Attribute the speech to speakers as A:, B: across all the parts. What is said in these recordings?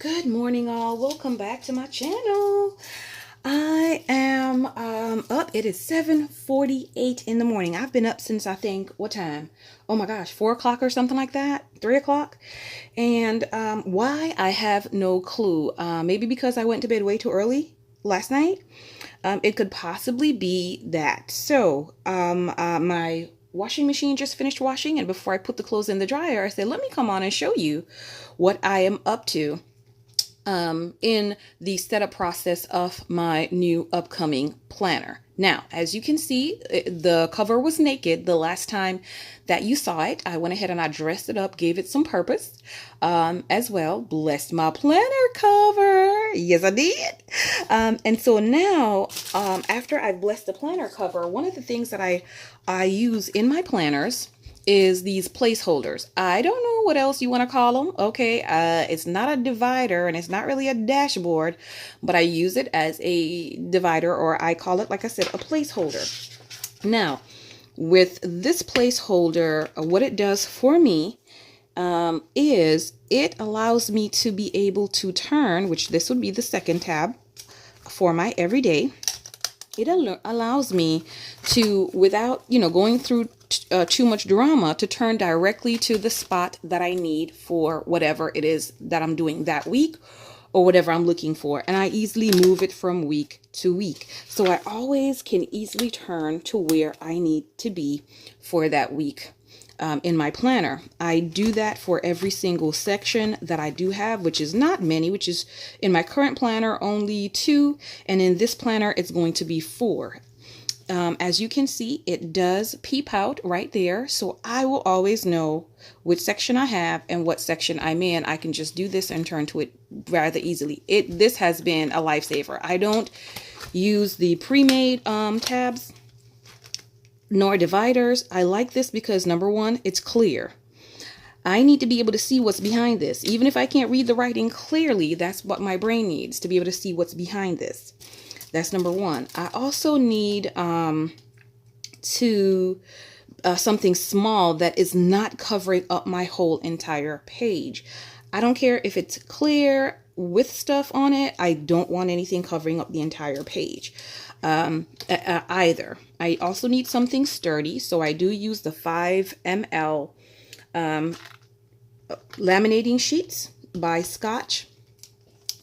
A: Good morning, all. Welcome back to my channel. I am up. It is 7:48 in the morning. I've been up since I think, what time? Oh my gosh, 4 o'clock or something like that, 3 o'clock. And why? I have no clue. Maybe because I went to bed way too early last night. It could possibly be that. So my washing machine just finished washing, and before I put the clothes in the dryer, I said, let me come on and show you what I am up to in the setup process of my new upcoming planner. Now, as you can see, the cover was naked the last time that you saw it. I went ahead and I dressed it up, gave it some purpose as well. Blessed my planner cover. Yes, I did. And so now, after I've blessed the planner cover, one of the things that I use in my planners is these placeholders. I don't know what else you want to call them. Okay, it's not a divider and it's not really a dashboard, but I use it as a divider, or I call it, like I said, a placeholder. Now, with this placeholder, what it does for me is it allows me to be able to turn, which this would be the second tab for my everyday. It allows me to, without, going through too much drama, to turn directly to the spot that I need for whatever it is that I'm doing that week or whatever I'm looking for. And I easily move it from week to week. So I always can easily turn to where I need to be for that week. In my planner, I do that for every single section that I do have, which is not many, which is in my current planner only 2, and in this planner it's going to be 4. As you can see, it does peep out right there, so I will always know which section I have and what section I'm in. I can just do this and turn to it rather easily. This has been a lifesaver. I don't use the pre-made tabs nor dividers. I like this because, number one, it's clear. I need to be able to see what's behind this. Even if I can't read the writing clearly, that's what my brain needs, to be able to see what's behind this. That's number one. I also need something small that is not covering up my whole entire page. I don't care if it's clear with stuff on it. I don't want anything covering up the entire page either. I also need something sturdy, so I do use the 5 ml laminating sheets by Scotch.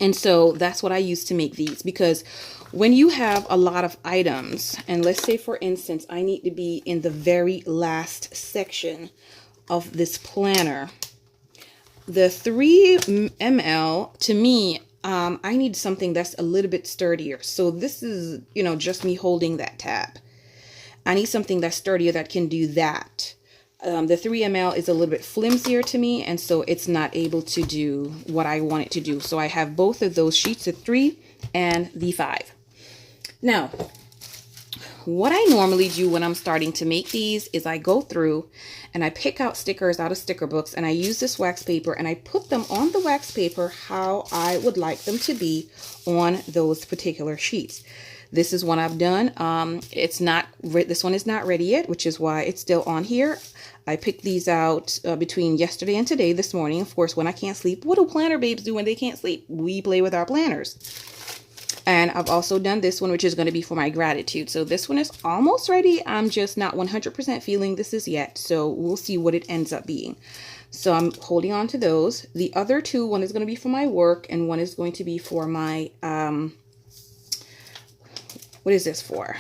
A: And so that's what I use to make these, because when you have a lot of items, and let's say, for instance, I need to be in the very last section of this planner, the 3 ml, to me, I need something that's a little bit sturdier. So this is, just me holding that tab. I need something that's sturdier that can do that. The 3 ml is a little bit flimsier to me, and so it's not able to do what I want it to do. So I have both of those sheets, the 3 and the 5. Now, what I normally do when I'm starting to make these is I go through and I pick out stickers out of sticker books, and I use this wax paper and I put them on the wax paper how I would like them to be on those particular sheets. This is one I've done. This one is not ready yet, which is why it's still on here. I picked these out between yesterday and today, this morning. Of course, when I can't sleep, what do planner babes do when they can't sleep? We play with our planners. And I've also done this one, which is going to be for my gratitude. So this one is almost ready. I'm just not 100% feeling this is yet. So we'll see what it ends up being. So I'm holding on to those. The other 2, one is going to be for my work and one is going to be for my, what is this for?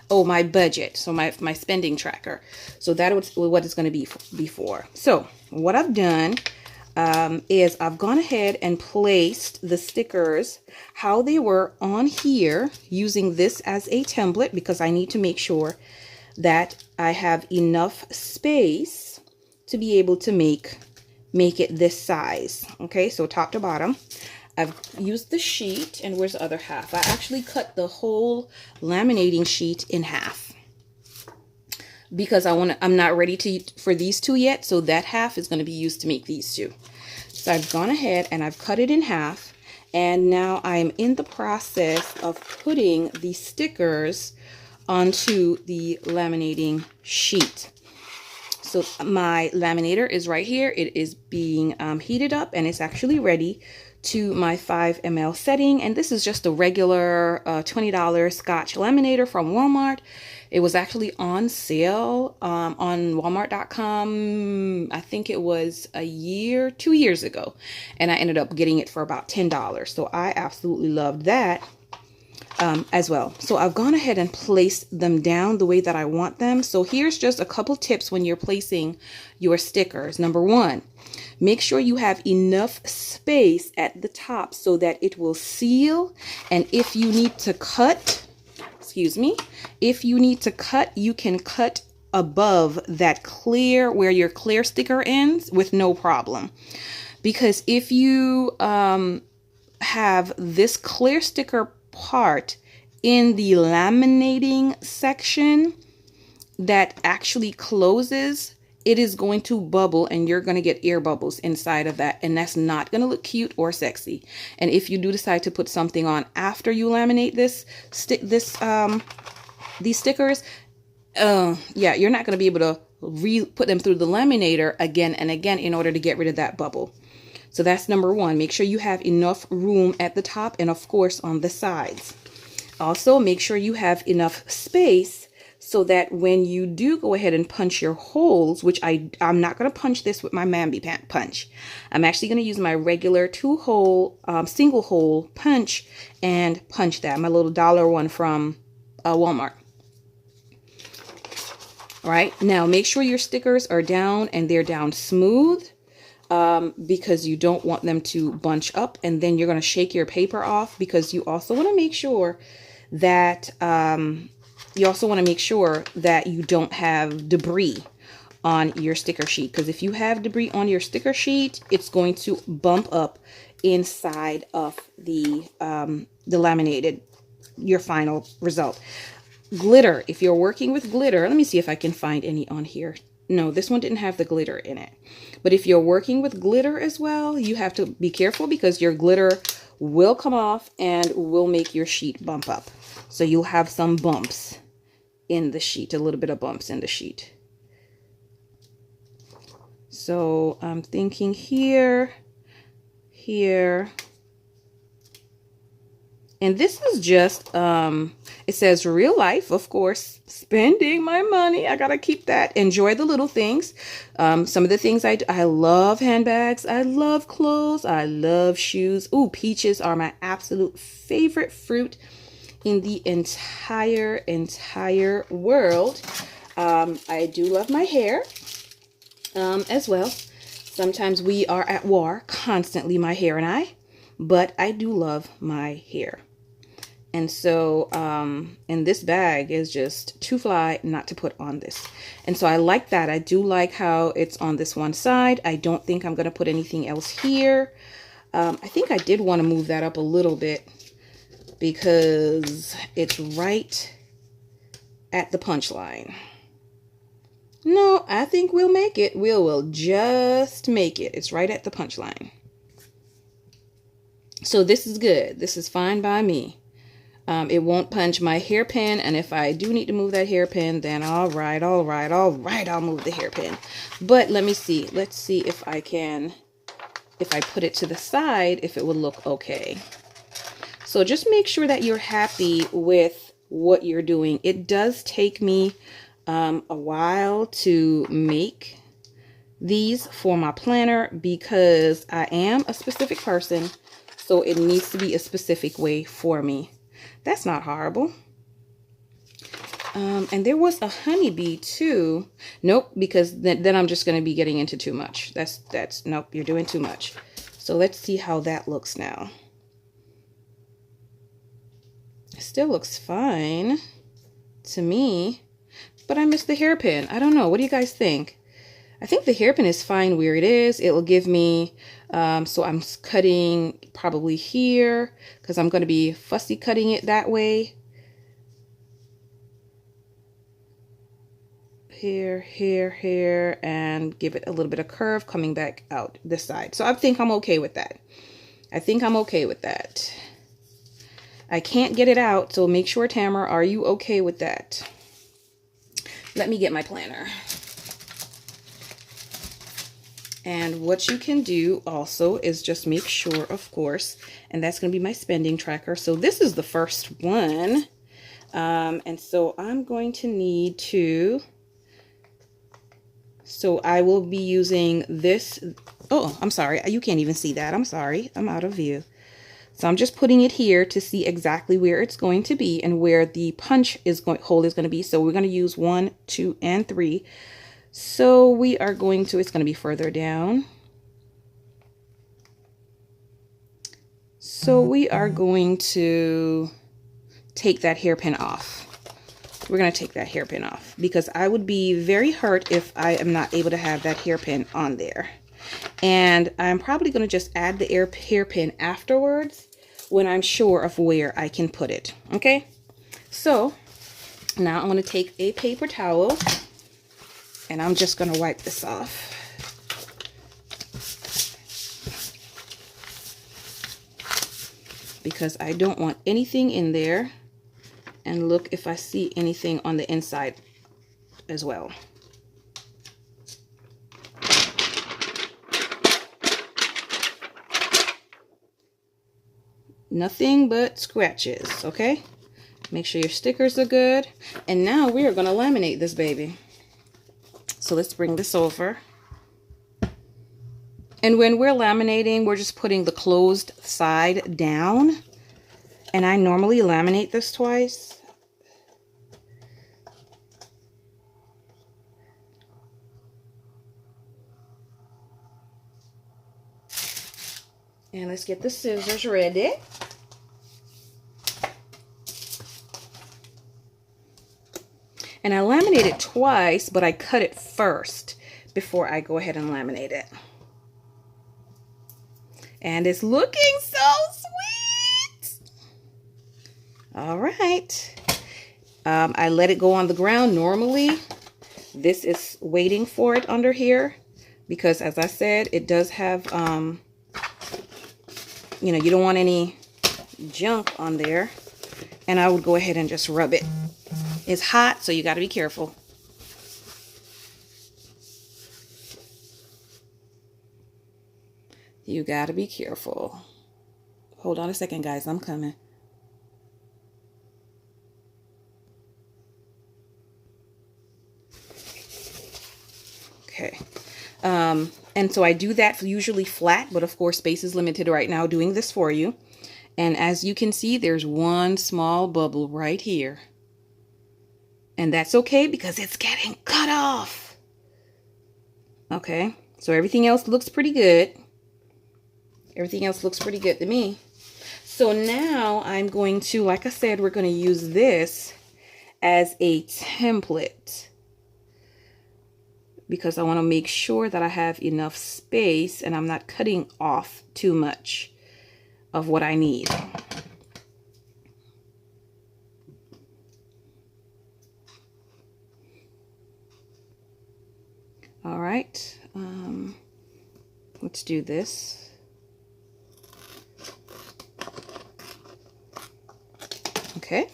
A: Oh, my budget. So my spending tracker. So that was what it's going to be for. So what I've done is I've gone ahead and placed the stickers how they were on here, using this as a template, because I need to make sure that I have enough space to be able to make it this size. Okay, so top to bottom. I've used the sheet, and where's the other half? I actually cut the whole laminating sheet in half because I'm not ready for these 2 yet, so that half is going to be used to make these 2. So I've gone ahead and I've cut it in half, and now I'm in the process of putting the stickers onto the laminating sheet. So my laminator is right here. It is being heated up, and it's actually ready to my 5 ml setting. And this is just a regular $20 Scotch laminator from Walmart. It was actually on sale on Walmart.com. I think it was 2 years ago, and I ended up getting it for about $10. So I absolutely loved that. As well. So I've gone ahead and placed them down the way that I want them. So here's just a couple tips when you're placing your stickers. Number one, make sure you have enough space at the top so that it will seal. And if you need to cut, if you need to cut, you can cut above that clear, where your clear sticker ends, with no problem. Because if you have this clear sticker part in the laminating section that actually closes, it is going to bubble, and you're going to get air bubbles inside of that, and that's not going to look cute or sexy. And if you do decide to put something on after you laminate these stickers, yeah, you're not going to be able to put them through the laminator again and again in order to get rid of that bubble. So that's number one. Make sure you have enough room at the top and, of course, on the sides. Also, make sure you have enough space so that when you do go ahead and punch your holes, which I'm not going to punch this with my Mambi punch. I'm actually going to use my regular single hole punch and punch that. My little dollar one from Walmart. All right. Now, make sure your stickers are down and they're down smooth. Because you don't want them to bunch up, and then you're going to shake your paper off, because you also want to make sure that you don't have debris on your sticker sheet, because if you have debris on your sticker sheet, it's going to bump up inside of the laminated, your final result. Glitter, if you're working with glitter, let me see if I can find any on here. No, this one didn't have the glitter in it. But if you're working with glitter as well, you have to be careful, because your glitter will come off and will make your sheet bump up. So you'll have some bumps in the sheet, a little bit of bumps in the sheet. So I'm thinking here. And this is just, it says real life, of course, spending my money. I got to keep that. Enjoy the little things. Some of the things I love handbags. I love clothes. I love shoes. Ooh, peaches are my absolute favorite fruit in the entire world. I do love my hair as well. Sometimes we are at war constantly, my hair and I, but I do love my hair. And so, and this bag is just too fly not to put on this. And so I like that. I do like how it's on this one side. I don't think I'm going to put anything else here. I think I did want to move that up a little bit, because it's right at the punchline. No, I think we'll make it. We'll just make it. It's right at the punchline. So this is good. This is fine by me. It won't punch my hairpin, and if I do need to move that hairpin, then all right, I'll move the hairpin. But let me see. Let's see if I can, if I put it to the side, if it would look okay. So just make sure that you're happy with what you're doing. It does take me a while to make these for my planner, because I am a specific person, so it needs to be a specific way for me. That's not horrible. And there was a honeybee too. Nope, because then I'm just going to be getting into too much. Nope, you're doing too much. So let's see how that looks now. It still looks fine to me, but I missed the hairpin. I don't know. What do you guys think? I think the hairpin is fine where it is. It will give me, so I'm cutting probably here, because I'm going to be fussy cutting it that way. Here, and give it a little bit of curve coming back out this side. So I think I'm okay with that. I can't get it out, so make sure, Tamara, are you okay with that? Let me get my planner. And what you can do also is just make sure, of course, and that's going to be my spending tracker. So this is the first one. And so I'm going to need to, so I will be using this. Oh, I'm sorry. You can't even see that. I'm sorry. I'm out of view. So I'm just putting it here to see exactly where it's going to be and where the punch hole is going to be. So we're going to use 1, 2, and 3. So we are going to, it's going to be further down. So we are going to take that hairpin off. We're going to take that hairpin off because I would be very hurt if I am not able to have that hairpin on there. And I'm probably going to just add the hairpin afterwards when I'm sure of where I can put it. Okay, so now I'm going to take a paper towel and I'm just going to wipe this off. Because I don't want anything in there. And look if I see anything on the inside as well. Nothing but scratches, okay? Make sure your stickers are good. And now we are going to laminate this baby. So let's bring this over. And when we're laminating, we're just putting the closed side down. And I normally laminate this twice. And let's get the scissors ready. And I laminate it twice, but I cut it first before I go ahead and laminate it. And it's looking so sweet. All right. I let it go on the ground. Normally, this is waiting for it under here because, as I said, it does have, you know, you don't want any junk on there. And I would go ahead and just rub it. It's hot, so you got to be careful. You got to be careful. Hold on a second, guys. I'm coming. Okay. And so I do that usually flat, but of course space is limited right now doing this for you. And as you can see, there's one small bubble right here. And that's okay because it's getting cut off. Okay. So everything else looks pretty good. Everything else looks pretty good to me. So now I'm going to, like I said, we're going to use this as a template because I want to make sure that I have enough space and I'm not cutting off too much of what I need. All right, let's do this. Okay.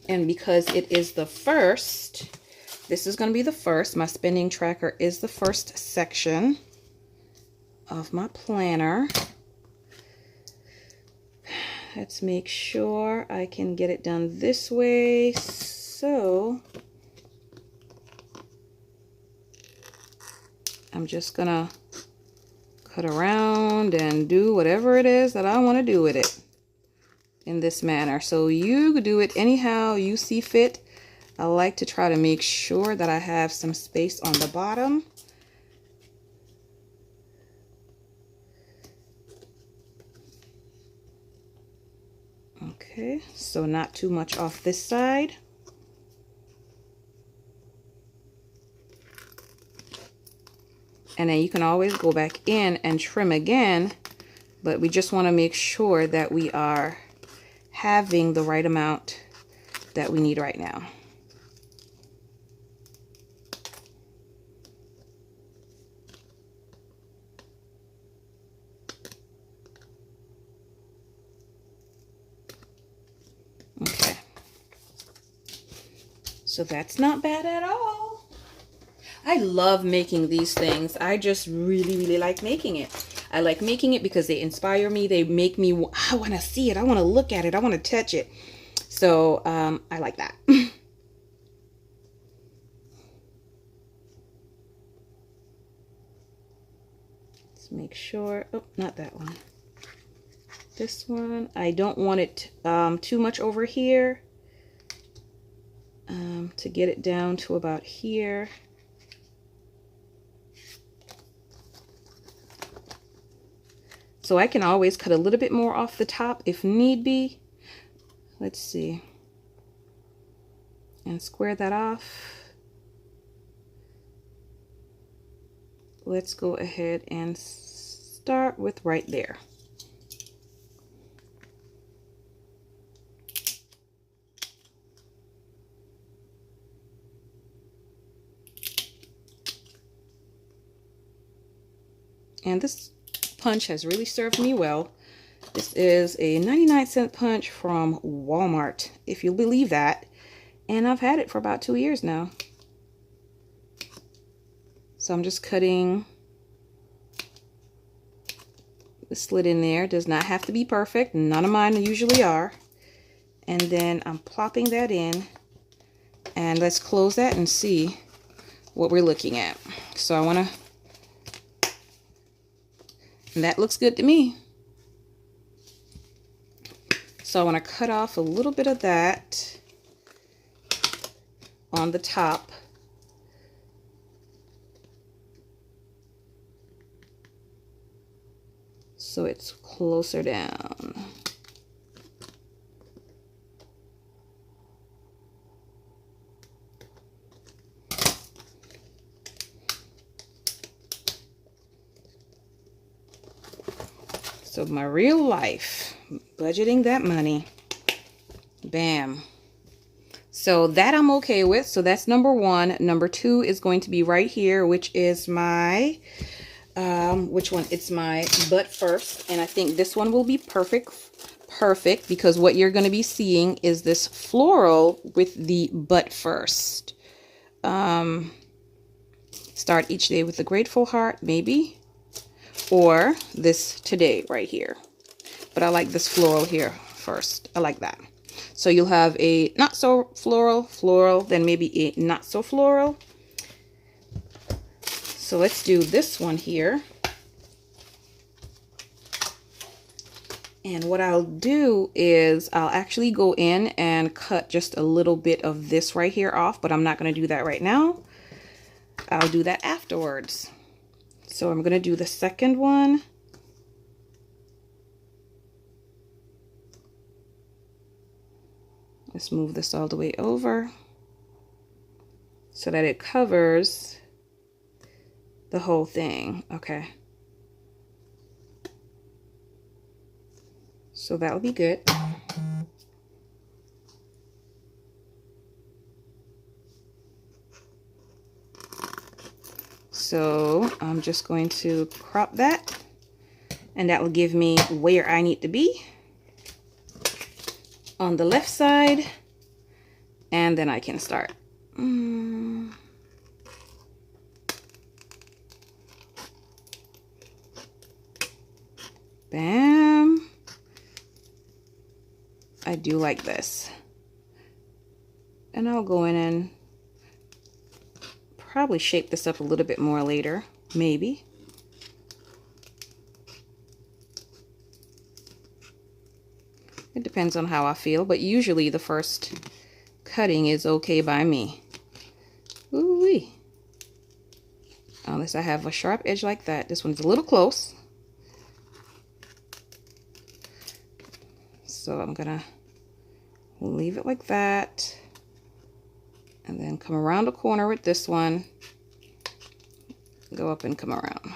A: And because it is the first, this is going to be the first, my spending tracker is the first section of my planner. Let's make sure I can get it done this way. So I'm just gonna cut around and do whatever it is that I want to do with it in this manner. So you do it anyhow you see fit. I like to try to make sure that I have some space on the bottom. Okay, so not too much off this side. And then you can always go back in and trim again, but we just want to make sure that we are having the right amount that we need right now. Okay. So that's not bad at all. I love making these things. I just really, really like making it. I like making it because they inspire me. They make me, I want to see it. I want to look at it. I want to touch it. So I like that. Let's make sure, oh, not that one. This one, I don't want it too much over here. To get it down to about here. So I can always cut a little bit more off the top if need be. Let's see. And square that off. Let's go ahead and start with right there. And this punch has really served me well. This is a 99-cent punch from Walmart, if you believe that. And I've had it for about 2 years now. So I'm just cutting the slit in there. Does not have to be perfect. None of mine usually are. And then I'm plopping that in. And let's close that and see what we're looking at. So I want to, and that looks good to me. So I want to cut off a little bit of that on the top. So it's closer down. So my real life, budgeting that money. Bam. So that I'm okay with. So that's number one. Number two is going to be right here, which is my, which one? It's my butt first. And I think this one will be perfect because what you're going to be seeing is this floral with the butt first. Start each day with a grateful heart, maybe. Or this today right here. But I like this floral here first. I like that. So you'll have a not so floral, then maybe a not so floral. So let's do this one here. And what I'll do is I'll actually go in and cut just a little bit of this right here off, but I'm not going to do that right now. I'll do that afterwards. So I'm going to do the second one. Let's move this all the way over so that it covers the whole thing. Okay. So that'll be good. So I'm just going to crop that, and that will give me where I need to be on the left side, and then I can start. Bam. I do like this. And I'll go in and probably shape this up a little bit more later, maybe. It depends on how I feel, but usually the first cutting is okay by me. Ooh-wee. Unless I have a sharp edge like that. This one's a little close. So I'm gonna leave it like that. And then come around the corner with this one. Go up and come around.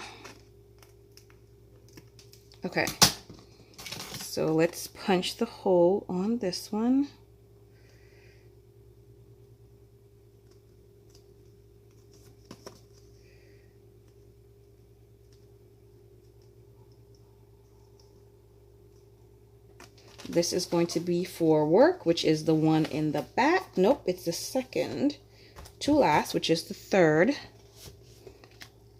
A: Okay. So let's punch the hole on this one. This is going to be for work, which is the one in the back. Nope, it's the second to last, which is the third.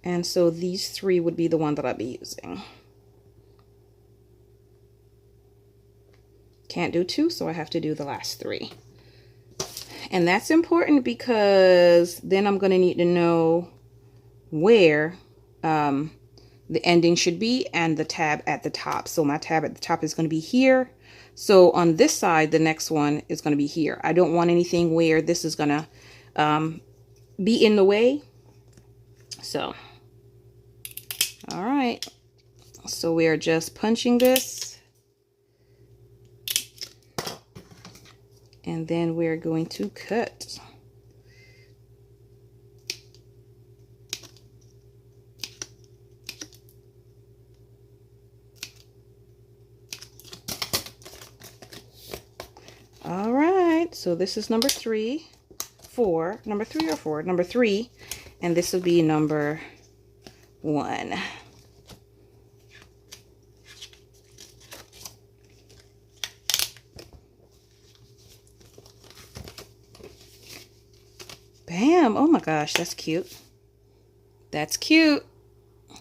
A: And so these 3 would be the one that I'll be using. Can't do 2, so I have to do the last 3. And that's important because then I'm going to need to know where the ending should be and the tab at the top. So my tab at the top is going to be here. So on this side, the next one is going to be here. I don't want anything where this is going to be in the way. So, all right. So we are just punching this. And then we're going to cut. All right, so this is number 3, 4, number 3 or 4, number 3, and this will be number 1. Bam! Oh my gosh, that's cute. That's cute.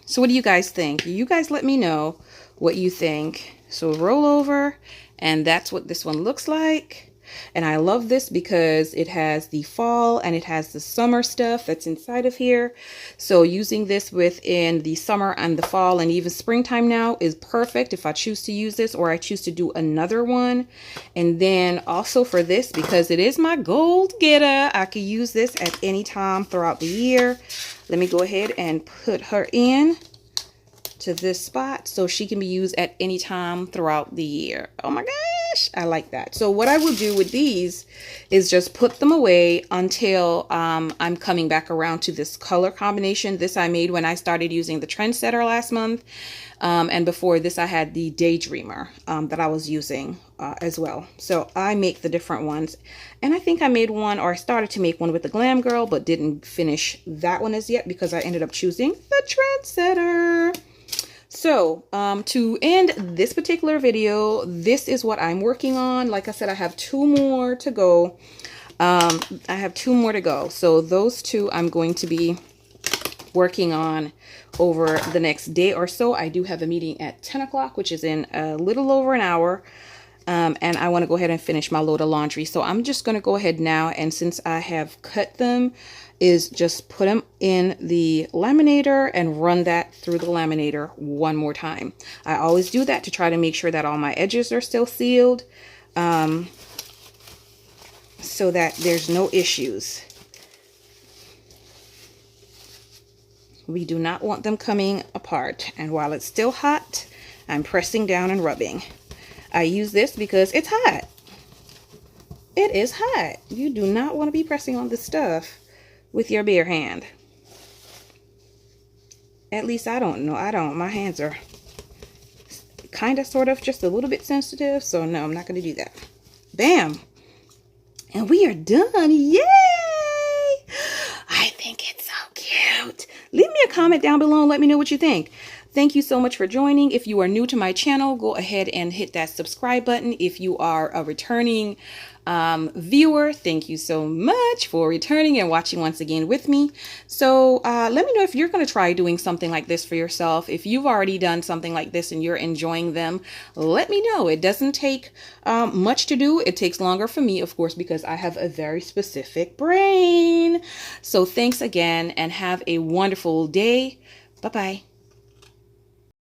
A: So what do you guys think? You guys let me know what you think. So roll over, and that's what this one looks like. And I love this because it has the fall and it has the summer stuff that's inside of here. So using this within the summer and the fall and even springtime now is perfect if I choose to use this, or I choose to do another one. And then also for this, because it is my gold getter, I could use this at any time throughout the year. Let me go ahead and put her in to this spot so she can be used at any time throughout the year. Oh my gosh, I like that. So what I will do with these is just put them away until I'm coming back around to this color combination. This I made when I started using the Trendsetter last month. And before this, I had the Daydreamer that I was using as well. So I make the different ones. And I think I made one, or I started to make one with the Glam Girl, but didn't finish that one as yet because I ended up choosing the Trendsetter. So to end this particular video, this is what I'm working on. Like I said, I have 2 more to go. So those 2 I'm going to be working on over the next day or so. I do have a meeting at 10 o'clock, which is in a little over an hour. And I want to go ahead and finish my load of laundry. So I'm just going to go ahead now, and since I have cut them, is just put them in the laminator and run that through the laminator one more time. I always do that to try to make sure that all my edges are still sealed, so that there's no issues. We do not want them coming apart. And while it's still hot, I'm pressing down and rubbing. I use this because it's hot. It is hot. You do not want to be pressing on this stuff with your bare hand. At least I don't know. I don't. My hands are kind of, sort of, just a little bit sensitive. So no, I'm not going to do that. Bam. And we are done. Yay! I think it's so cute. Leave me a comment down below and let me know what you think. Thank you so much for joining. If you are new to my channel, go ahead and hit that subscribe button. If you are a returning viewer, thank you so much for returning and watching once again with me. So let me know if you're going to try doing something like this for yourself. If you've already done something like this and you're enjoying them, let me know. It doesn't take much to do. It takes longer for me, of course, because I have a very specific brain. So thanks again and have a wonderful day. Bye-bye.